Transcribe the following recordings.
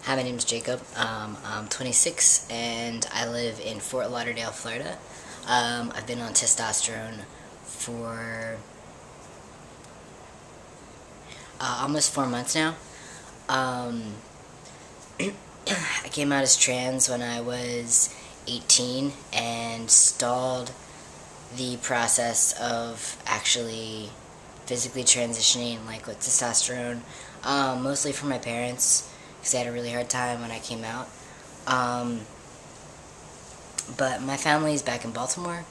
Hi, my name is Jacob. I'm 26 and I live in Fort Lauderdale, Florida. I've been on testosterone for almost 4 months now. Um, I came out as trans when I was 18 and stalled the process of actually physically transitioning, like with testosterone, mostly for my parents because they had a really hard time when I came out. Um, but my family is back in Baltimore,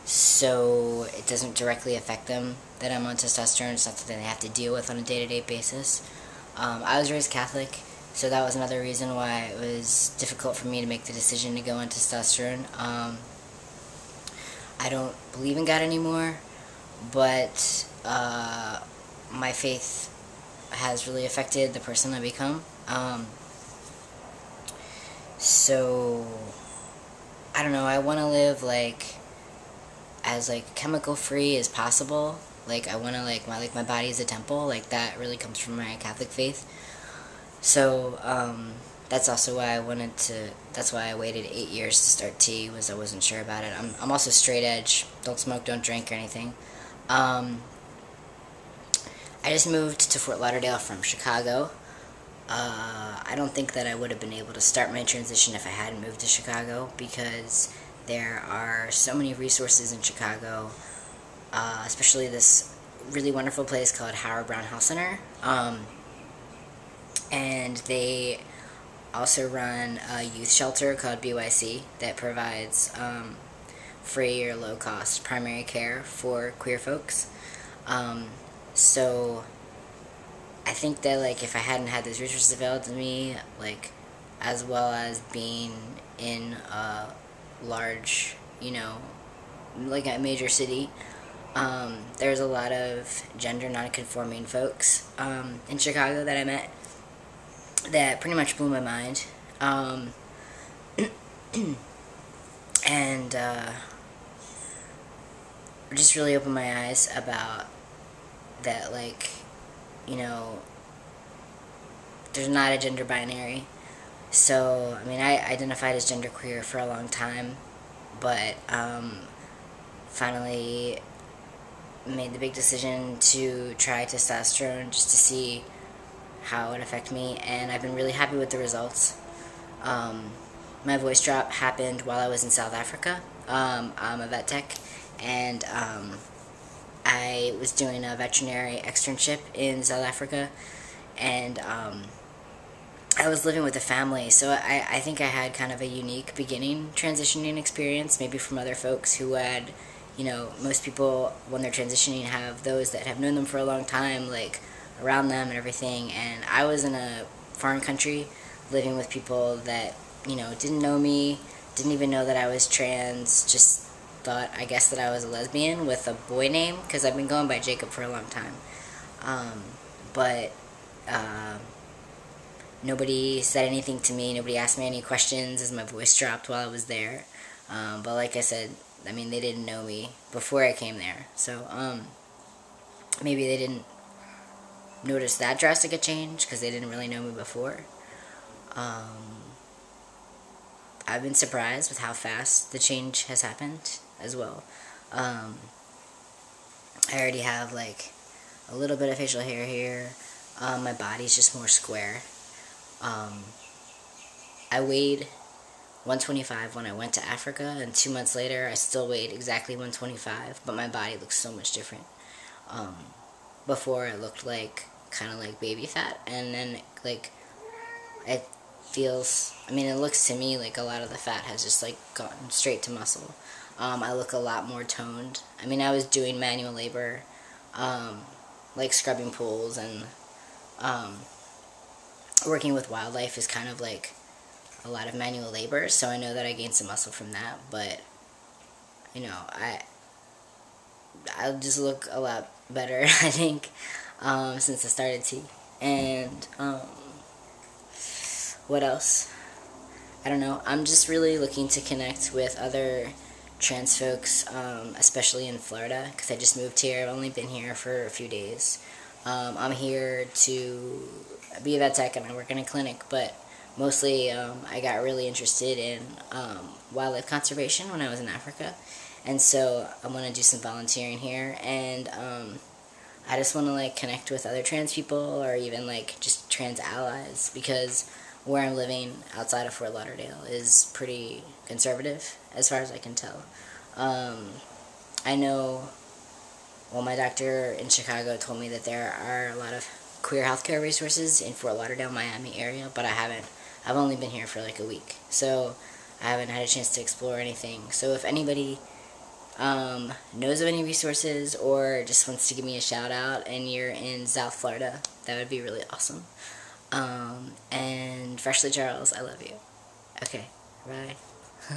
so it doesn't directly affect them that I'm on testosterone. It's not something they have to deal with on a day-to-day basis. I was raised Catholic, so that was another reason why it was difficult for me to make the decision to go on testosterone. I don't believe in God anymore, but my faith has really affected the person I become. So I don't know. I want to live as chemical free as possible. I want to my body is a temple. That really comes from my Catholic faith. So that's also why I wanted to. That's why I waited 8 years to start tea. Was I wasn't sure about it. I'm also straight edge. Don't smoke, don't drink, or anything. I just moved to Fort Lauderdale from Chicago. I don't think that I would have been able to start my transition if I hadn't moved to Chicago because there are so many resources in Chicago, especially this really wonderful place called Howard Brown Health Center. And they also run a youth shelter called BYC that provides free or low-cost primary care for queer folks. So I think that if I hadn't had those resources available to me, as well as being in a large, a major city, there's a lot of gender non-conforming folks in Chicago that I met that pretty much blew my mind. And just really opened my eyes about that, there's not a gender binary. So, I identified as genderqueer for a long time, but finally made the big decision to try testosterone just to see how it would affect me, and I've been really happy with the results. My voice drop happened while I was in South Africa. I'm a vet tech, and I was doing a veterinary externship in South Africa, and I was living with a family, so I think I had kind of a unique beginning transitioning experience, maybe from other folks who had, most people when they're transitioning have those that have known them for a long time, around them and everything, and I was in a foreign country living with people that, didn't know me, didn't even know that I was trans, just thought, I guess, that I was a lesbian with a boy name, because I've been going by Jacob for a long time. But nobody said anything to me, nobody asked me any questions as my voice dropped while I was there. But like I said, they didn't know me before I came there, so maybe they didn't notice that drastic a change because they didn't really know me before. I've been surprised with how fast the change has happened as well. I already have a little bit of facial hair here. My body's just more square. I weighed 125 when I went to Africa, and 2 months later I still weighed exactly 125, but my body looks so much different. Before it looked kind of like baby fat, and then it feels, it looks to me like a lot of the fat has just gone straight to muscle. I look a lot more toned. I was doing manual labor, scrubbing pools, and working with wildlife is kind of a lot of manual labor, so I know that I gained some muscle from that, but I'll just look a lot better, I think, since I started tea. And what else? I don't know. I'm just really looking to connect with other trans folks, especially in Florida, because I just moved here. I've only been here for a few days. I'm here to be a vet tech and I work in a clinic, but mostly I got really interested in wildlife conservation when I was in Africa, and so I want to do some volunteering here, and I just want to like connect with other trans people or even like just trans allies, because where I'm living outside of Fort Lauderdale is pretty conservative as far as I can tell. I know, well, my doctor in Chicago told me that there are a lot of queer healthcare resources in Fort Lauderdale, Miami area, but I've only been here for like a week, so I haven't had a chance to explore anything. So if anybody knows of any resources or just wants to give me a shout out and you're in South Florida, that would be really awesome. And Freshly Charles, I love you. Okay, bye.